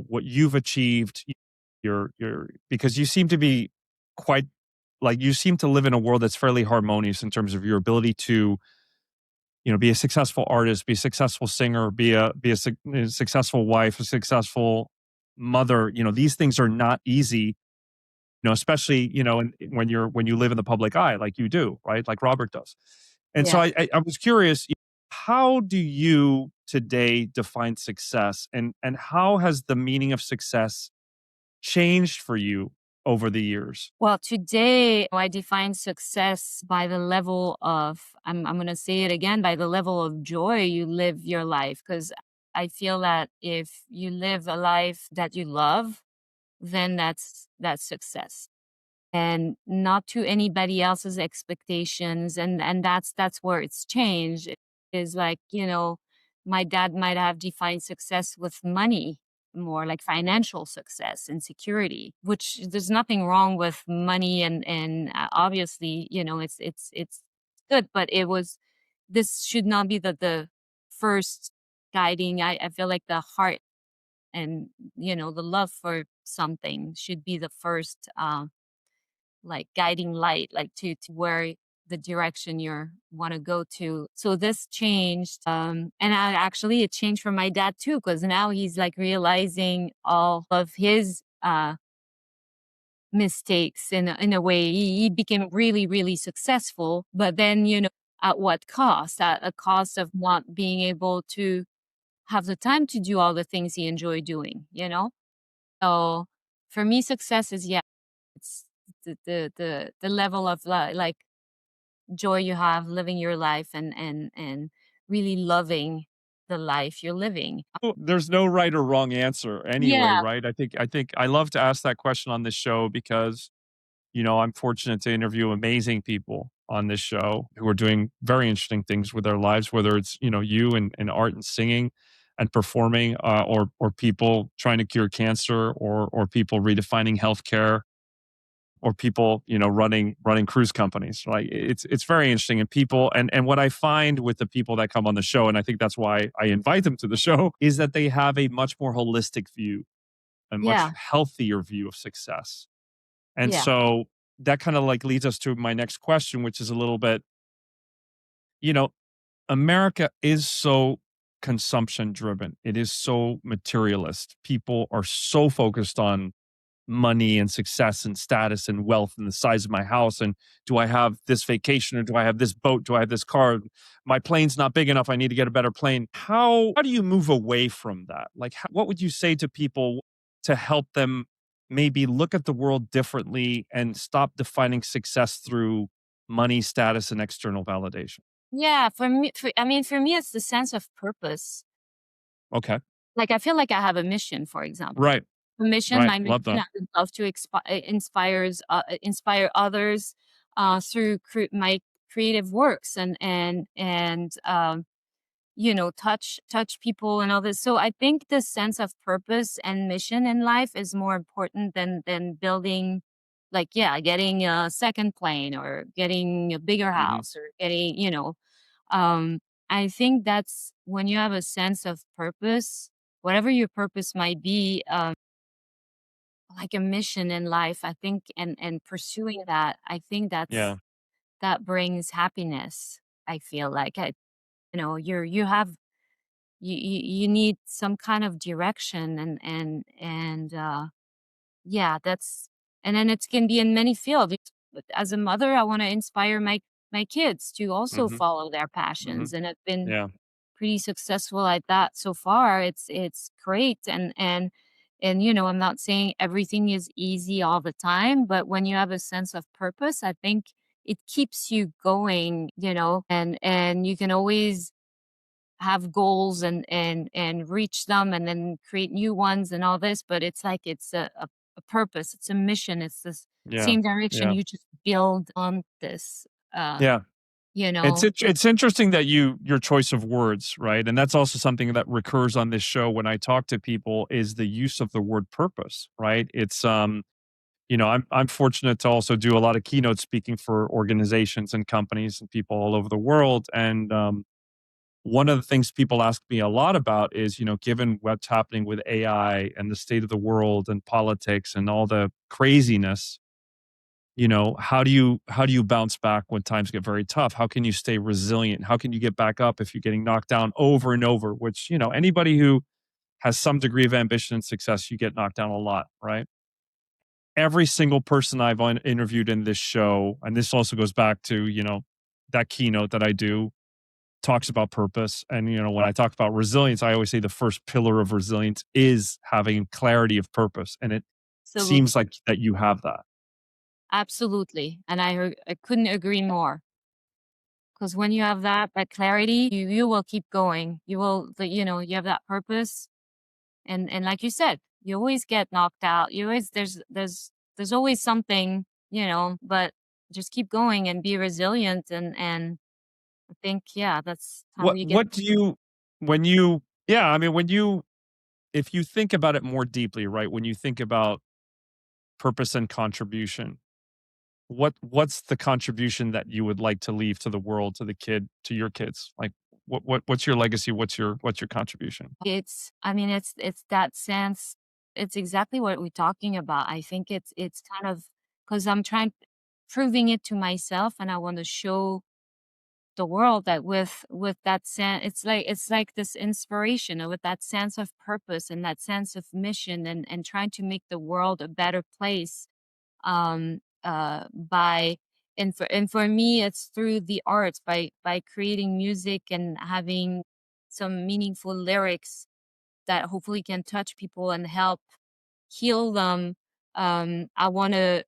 what you've achieved, your because you seem to be quite like you seem to live in a world that's fairly harmonious in terms of your ability to, be a successful artist, be a successful singer, be a successful wife, a successful mother. These things are not easy, especially, when you live in the public eye like you do, right? Like Robert does. And so yeah. I was curious, how do you today define success and how has the meaning of success changed for you over the years? Well, today I define success by the level of, I'm going to say it again, by the level of joy you live your life. Because I feel that if you live a life that you love, then that's success and not to anybody else's expectations, and that's where it's changed. It is like, you know, my dad might have defined success with money, more like financial success and security, which there's nothing wrong with money, and obviously, you know, it's good, but it was, this should not be the first guiding. I feel like the heart and, you know, the love for something should be the first like guiding light, like to where the direction you're want to go to. So this changed, and I actually it changed for my dad too, because now he's like realizing all of his mistakes in a way. He became really really successful, but then, you know, at what cost? At a cost of not being able to have the time to do all the things he enjoyed doing. You know, so for me, success is, yeah, it's the level of like joy you have living your life and really loving the life you're living. Well, there's no right or wrong answer anyway, Yeah, right? I think I love to ask that question on this show because I'm fortunate to interview amazing people on this show who are doing very interesting things with their lives, whether it's, you and art and singing and performing, or people trying to cure cancer, or people redefining healthcare, or people, running cruise companies. Right. It's very interesting. And people and what I find with the people that come on the show, and I think that's why I invite them to the show, is that they have a much more holistic view, a much yeah, healthier view of success. And yeah, so that kind of like leads us to my next question, which is a little bit, you know, America is so consumption driven. It is so materialist. People are so focused on money and success and status and wealth and the size of my house and do I have this vacation or do I have this boat? Do I have this car? My plane's not big enough. I need to get a better plane. How do you move away from that? Like, what would you say to people to help them maybe look at the world differently and stop defining success through money, status, and external validation? Yeah, for me, it's the sense of purpose. Okay. Like, I feel like I have a mission, for example. Right. Right. My mission, Love that. I would love to inspire others, through my creative works and touch people and all this. So I think the sense of purpose and mission in life is more important than building, like, yeah, getting a second plane or getting a bigger Hmm. house or getting, um, I think that's when you have a sense of purpose, whatever your purpose might be, like a mission in life, I think, and pursuing that, I think Yeah. that brings happiness. I feel like you have you need some kind of direction and yeah, that's and then it can be in many fields. But as a mother, I want to inspire my kids to also Hmm. follow their Hmm. passions, and I've been Yeah. pretty successful at that so far. It's great, and I'm not saying everything is easy all the time, but when you have a sense of purpose, I think it keeps you going, and you can always have goals and reach them and then create new ones and all this, but it's like it's a purpose, it's a mission, it's this Yeah. same direction Yeah. you just build on this, Yeah. you It's know. it's interesting that your choice of words, right? And that's also something that recurs on this show when I talk to people is the use of the word purpose, right? It's I'm fortunate to also do a lot of keynote speaking for organizations and companies and people all over the world. And one of the things people ask me a lot about is, given what's happening with AI and the state of the world and politics and all the craziness, how do you bounce back when times get very tough? How can you stay resilient? How can you get back up if you're getting knocked down over and over? Which, anybody who has some degree of ambition and success, you get knocked down a lot, right? Every single person I've interviewed in this show, and this also goes back to, that keynote that I do, talks about purpose. And, when I talk about resilience, I always say the first pillar of resilience is having clarity of purpose. And it seems Absolutely. like that you have that. Absolutely, and I couldn't agree more. Because when you have that clarity, you will keep going. You have that purpose, and like you said, you always get knocked out. You always there's always something, but just keep going and be resilient, and I think, yeah, that's how What you get. what do you when you yeah, I mean, if you think about it more deeply, right? When you think about purpose and contribution, what's the contribution that you would like to leave to the world, to your kids? Like what's your legacy? What's your contribution? I mean, it's that sense. It's exactly what we're talking about. I think it's kind of because I'm trying proving it to myself, and I want to show the world that with that sense, it's like this inspiration, or with that sense of purpose and that sense of mission, and trying to make the world a better place, by and for me, it's through the arts, by creating music and having some meaningful lyrics that hopefully can touch people and help heal them. I want to,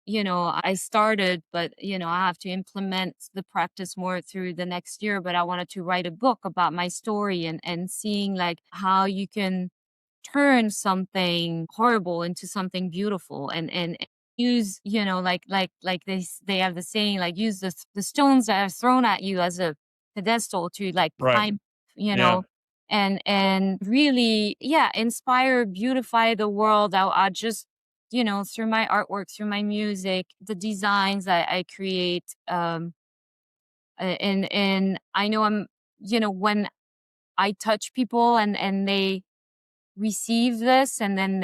I started, but I have to implement the practice more through the next year. But I wanted to write a book about my story, and seeing like how you can turn something horrible into something beautiful, and use, they have the saying, like, use the stones that are thrown at you as a pedestal to, like, Right. climb, you Yeah. know and really, yeah, inspire, beautify the world. I just, through my artwork, through my music, the designs that I create, and I know when I touch people and they receive this, and then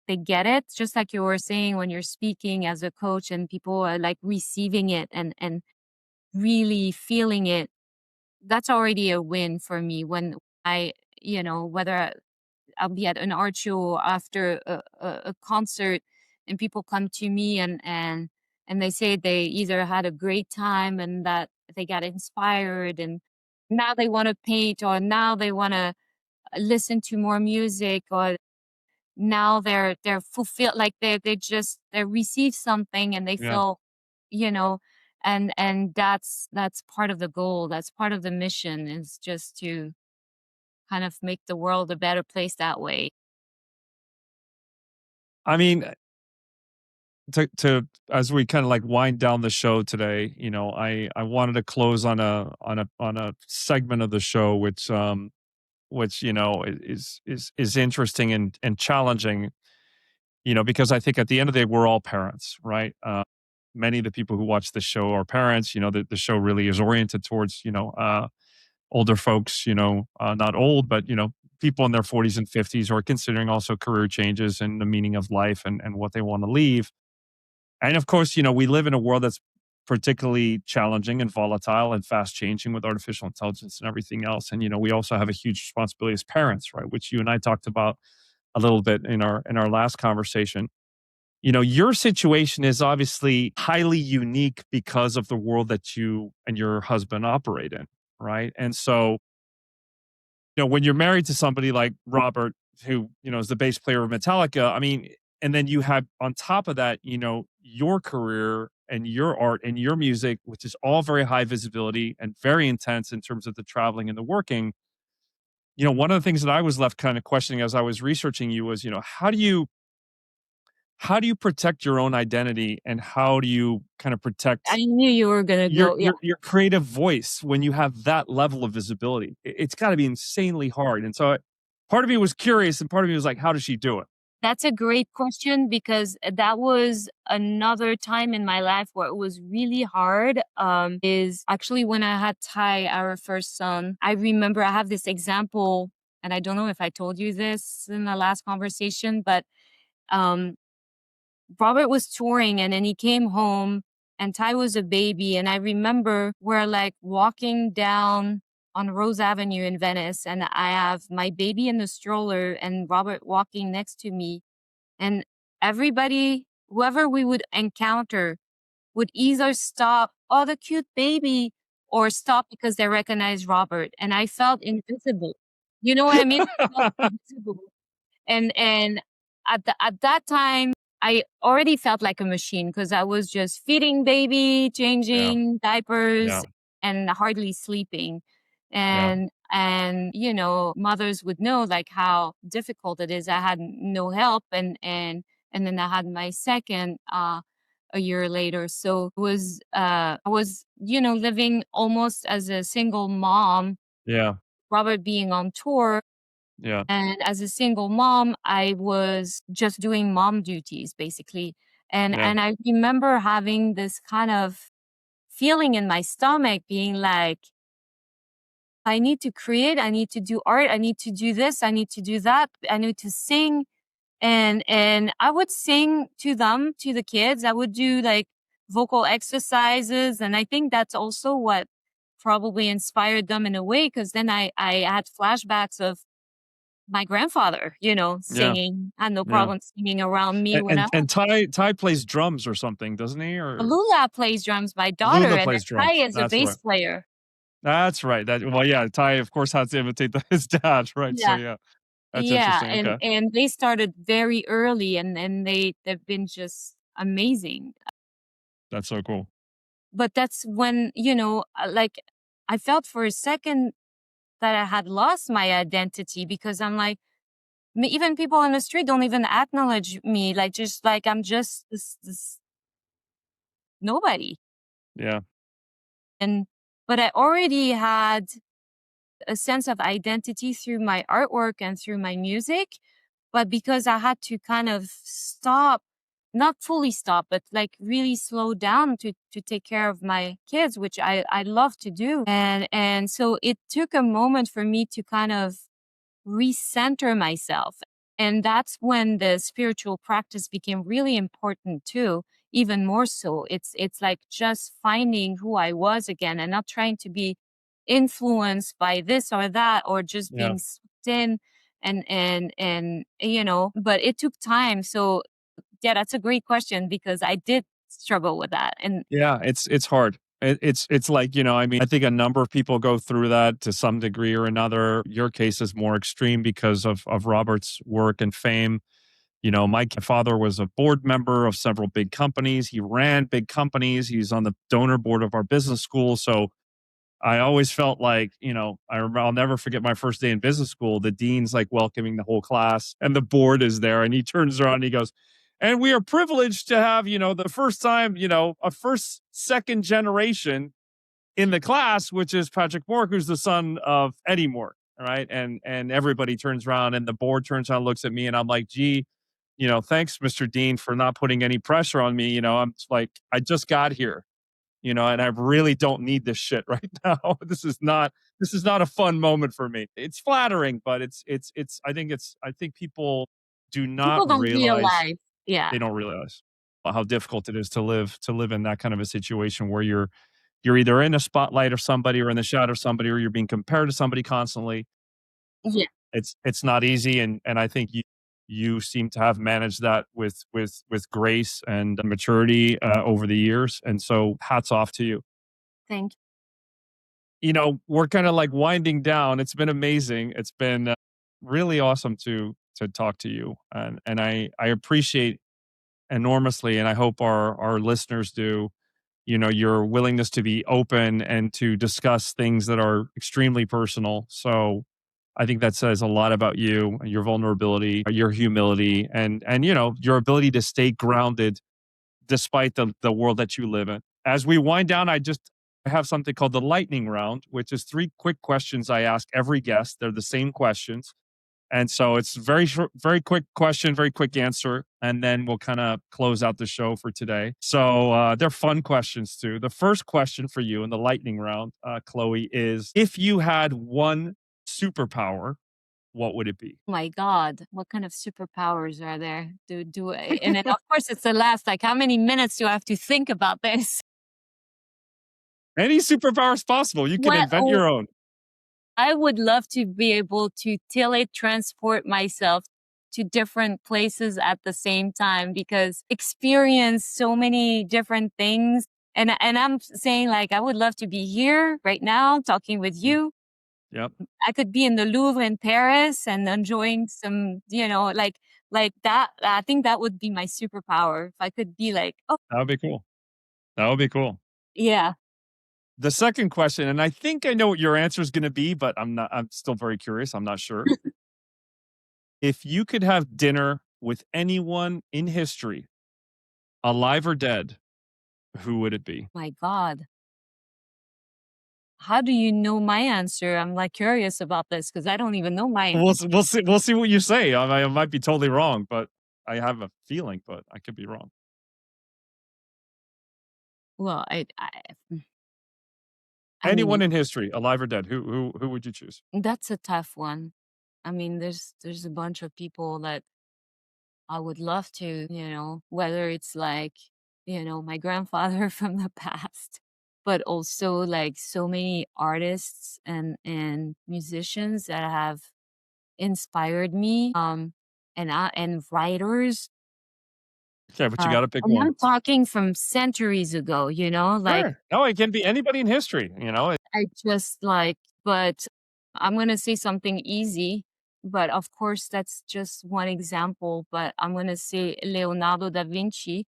they get it, just like you were saying when you're speaking as a coach and people are like receiving it and really feeling it. That's already a win for me when I, whether I'll be at an art show after a concert and people come to me and they say they either had a great time and that they got inspired and now they want to paint or now they want to listen to more music or now they're fulfilled, like they receive something and they Yeah. feel, you know, and that's part of the goal. That's part of the mission is just to kind of make the world a better place that way. I mean, to as we kind of like wind down the show today, I wanted to close on a segment of the show which is interesting and challenging, because I think at the end of the day we're all parents, right? Many of the people who watch the show are parents. The show really is oriented towards older folks, not old, but people in their 40s and 50s who are considering also career changes and the meaning of life and what they want to leave. And of course, we live in a world that's particularly challenging and volatile and fast changing with artificial intelligence and everything else. And we also have a huge responsibility as parents, right? Which you and I talked about a little bit in our last conversation. Your situation is obviously highly unique because of the world that you and your husband operate in, right? And so, when you're married to somebody like Robert, who, is the bass player of Metallica, I mean, and then you have on top of that, your career and your art and your music, which is all very high visibility and very intense in terms of the traveling and the working. One of the things that I was left kind of questioning as I was researching you was, how do you protect your own identity and how do you kind of I protect knew you were gonna your go. Yeah, your your creative voice when you have that level of visibility? It's got to be insanely hard. And so part of me was curious and part of me was like, how does she do it? that's a great question because that was another time in my life where it was really hard. Is actually when I had Tye, our first son. I remember I have this example, and I don't know if I told you this in the last conversation, but um Robert was touring and then he came home and Ty was a baby. And I remember we're like walking down on Rose Avenue in Venice and I have my baby in the stroller and Robert walking next to me. And everybody, whoever we would encounter, would either stop, oh, the cute baby, or stop because they recognize Robert. And I felt invisible. You know what I mean? I felt invisible. And at that time, I already felt like a machine because I was just feeding baby, Yeah, changing yeah, diapers, and hardly sleeping. yeah, And mothers would know like how difficult it is. I had no help, and then I had my second a year later. So it was I was living almost as a single mom. yeah, Robert being on tour, yeah, and as a single mom, I was just doing mom duties basically. yeah, And I remember having this kind of feeling in my stomach being like, I need to create, I need to do art, I need to do this, I need to do that, I need to sing. And I would sing to them, to the kids. I would do like vocal exercises. And I think that's also what probably inspired them in a way, because then I had flashbacks of my grandfather, yeah, singing. I had no yeah. problem singing around me And when I and, and Ty plays drums or something, doesn't he? Or Lula plays drums, my daughter, Lula and then plays Ty drums. is a That's bass right. player. That's right. Well, yeah, Ty, of course, has to imitate his dad, right? So Yeah. yeah, that's Yeah. interesting. And Okay, and they started very early and they've been just amazing. that's so cool. But that's when, like I felt for a second that I had lost my identity because I'm like, even people on the street don't even acknowledge me. Like, just like I'm just this nobody. Yeah, And but I already had a sense of identity through my artwork and through my music. But because I had to kind of stop, not fully stop, but like really slow down to take care of my kids, which I love to do. And so it took a moment for me to kind of recenter myself. And that's when the spiritual practice became really important too, even more so. It's like just finding who I was again and not trying to be influenced by this or that or just Yeah. being sucked in and but it took time. So yeah, that's a great question because I did struggle with that. And Yeah, it's hard. It's like, I mean, I think a number of people go through that to some degree or another. Your case is more extreme because of Robert's work and fame. My father was a board member of several big companies. He ran big companies. He's on the donor board of our business school. So I always felt like, I'll never forget my first day in business school. The dean's like welcoming the whole class and the board is there. And he turns around and he goes, and we are privileged to have, the first time, a first, second generation in the class, which is Patrick Mork, who's the son of Eddie Mork. All right. And everybody turns around and the board turns around, looks at me, and I'm like, gee, thanks, Mr. Dean, for not putting any pressure on me. I'm just like, I just got here, and I really don't need this shit right now. This is not a fun moment for me. It's flattering, but I think people do not people don't realize realize. Yeah. they don't realize how difficult it is to live in that kind of a situation where you're either in a spotlight of somebody or in the shadow of somebody, or you're being compared to somebody constantly. Yeah. It's not easy, and I think you seem to have managed that with grace and maturity over the years, and so hats off to you. Thank We're kind of like winding down. It's been amazing. It's been really awesome to talk to you, and I appreciate enormously, and I hope our listeners do. Your willingness to be open and to discuss things that are extremely personal. So I think that says a lot about you, your vulnerability, your humility, and your ability to stay grounded despite the world that you live in. As we wind down, I have something called the lightning round, which is three quick questions I ask every guest. They're the same questions. And so it's very short, very quick question, very quick answer, and then we'll kind of close out the show for today. So they're fun questions too. The first question for you in the lightning round, Chloe, is if you had one superpower, what would it be? my God, what kind of superpowers are there? Do I, and then of course it's the last, like how many minutes do I have to think about this? Any superpower is possible. You can What invent your own. I would love to be able to teletransport myself to different places at the same time because experience so many different things. And I'm saying like I would love to be here right now talking with Mm. you. Yep, I could be in the Louvre in Paris and enjoying some, like that. I think that would be my superpower if I could be like, oh that would be cool. That would be cool. yeah, The second question, and I think I know what your answer is going to be, but I'm not. I'm still very curious. I'm not sure. If you could have dinner with anyone in history, alive or dead, who would it be? my God. How do you know my answer? I'm like curious about this because I don't even know mine. We'll see what you say. I might be totally wrong, but I have a feeling, but I could be wrong. Well, I Anyone mean, in history, alive or dead, who would you choose? that's a tough one. I mean, there's a bunch of people that I would love to, whether it's like, my grandfather from the past, but also like so many artists and musicians that have inspired me. And writers. Okay, but you got to pick And one. I'm talking from centuries ago, like Sure. No, it can be anybody in history. I just like, but I'm going to say something easy, but of course that's just one example, but I'm going to say Leonardo da Vinci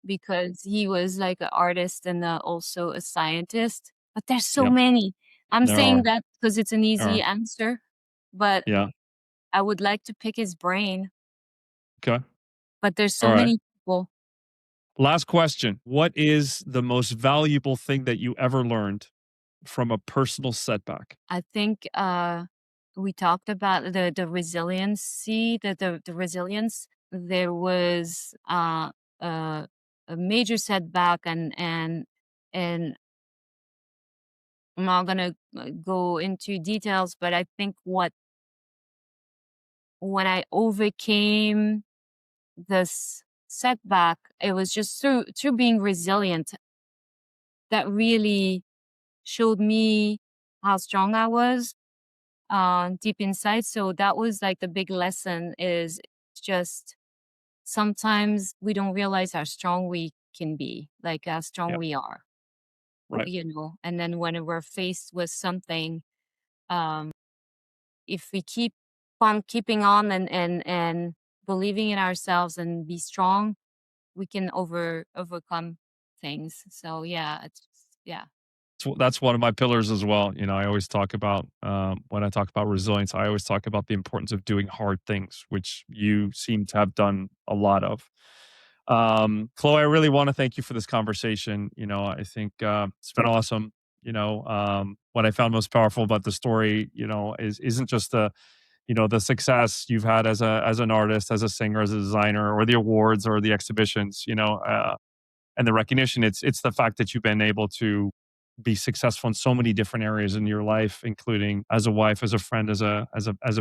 because he was like an artist and also a scientist. But there's so Yep, many. I'm there saying are. that because it's an There easy are. answer, but Yeah. I would like to pick his brain, Okay. but there's All so right. many people. Last question. What is the most valuable thing that you ever learned from a personal setback? I think we talked about the resiliency, the resilience. There was a a major setback, and I'm not gonna go into details, but I think what when I overcame this setback, it was just through being resilient that really showed me how strong I was deep inside. So that was like the big lesson is just sometimes we don't realize how strong we can be, like how strong Yeah. we are, Right. and then when we're faced with something, um, if we keep on keeping on and believing in ourselves and be strong, we can overcome things. So yeah, yeah. That's one of my pillars as well. I always talk about when I talk about resilience, I always talk about the importance of doing hard things, which you seem to have done a lot of. Chloe, I really want to thank you for this conversation. I think it's been awesome. What I found most powerful about the story, isn't just the success you've had as an artist, as a singer, as a designer, or the awards or the exhibitions. And the recognition. It's the fact that you've been able to be successful in so many different areas in your life, including as a wife, as a friend, as a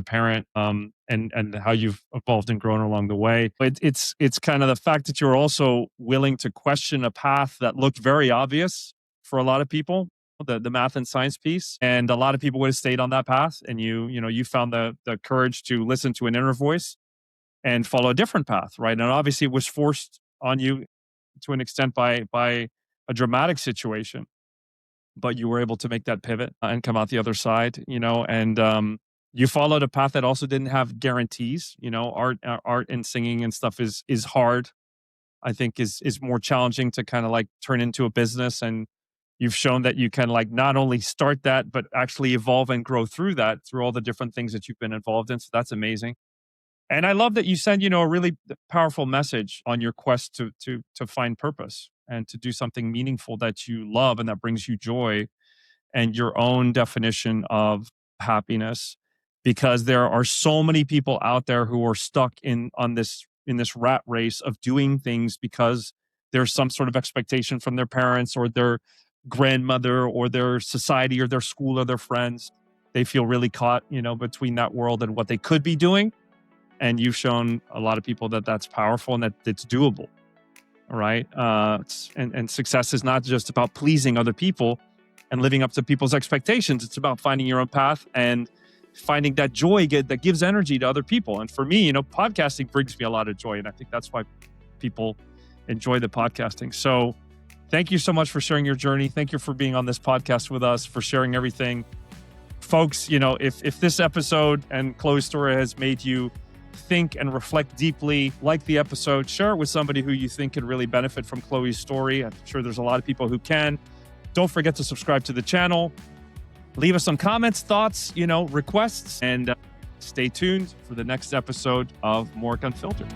parent, and how you've evolved and grown along the way. It's kind of the fact that you're also willing to question a path that looked very obvious for a lot of people, the math and science piece, and a lot of people would have stayed on that path, and you found the courage to listen to an inner voice and follow a different path, right? And obviously, it was forced on you to an extent by a dramatic situation, but you were able to make that pivot and come out the other side, and you followed a path that also didn't have guarantees. Art and singing and stuff is hard. I think is more challenging to kind of like turn into a business, and you've shown that you can like not only start that but actually evolve and grow through that through all the different things that you've been involved in. So that's amazing. And I love that you send, a really powerful message on your quest to find purpose and to do something meaningful that you love and that brings you joy and your own definition of happiness. Because there are so many people out there who are stuck in this rat race of doing things because there's some sort of expectation from their parents or their grandmother or their society or their school or their friends. They feel really caught, between that world and what they could be doing, and you've shown a lot of people that that's powerful and that it's doable. All right. And success is not just about pleasing other people and living up to people's expectations. It's about finding your own path and finding that joy that gives energy to other people. And for me, podcasting brings me a lot of joy. And I think that's why people enjoy the podcasting. So thank you so much for sharing your journey. Thank you for being on this podcast with us, for sharing everything. Folks, if this episode and Chloe's story has made you think and reflect deeply, like the episode, share it with somebody who you think could really benefit from Chloe's story. I'm sure there's a lot of people who can. Don't forget to subscribe to the channel. Leave us some comments, thoughts, requests, and stay tuned for the next episode of Mork Unfiltered.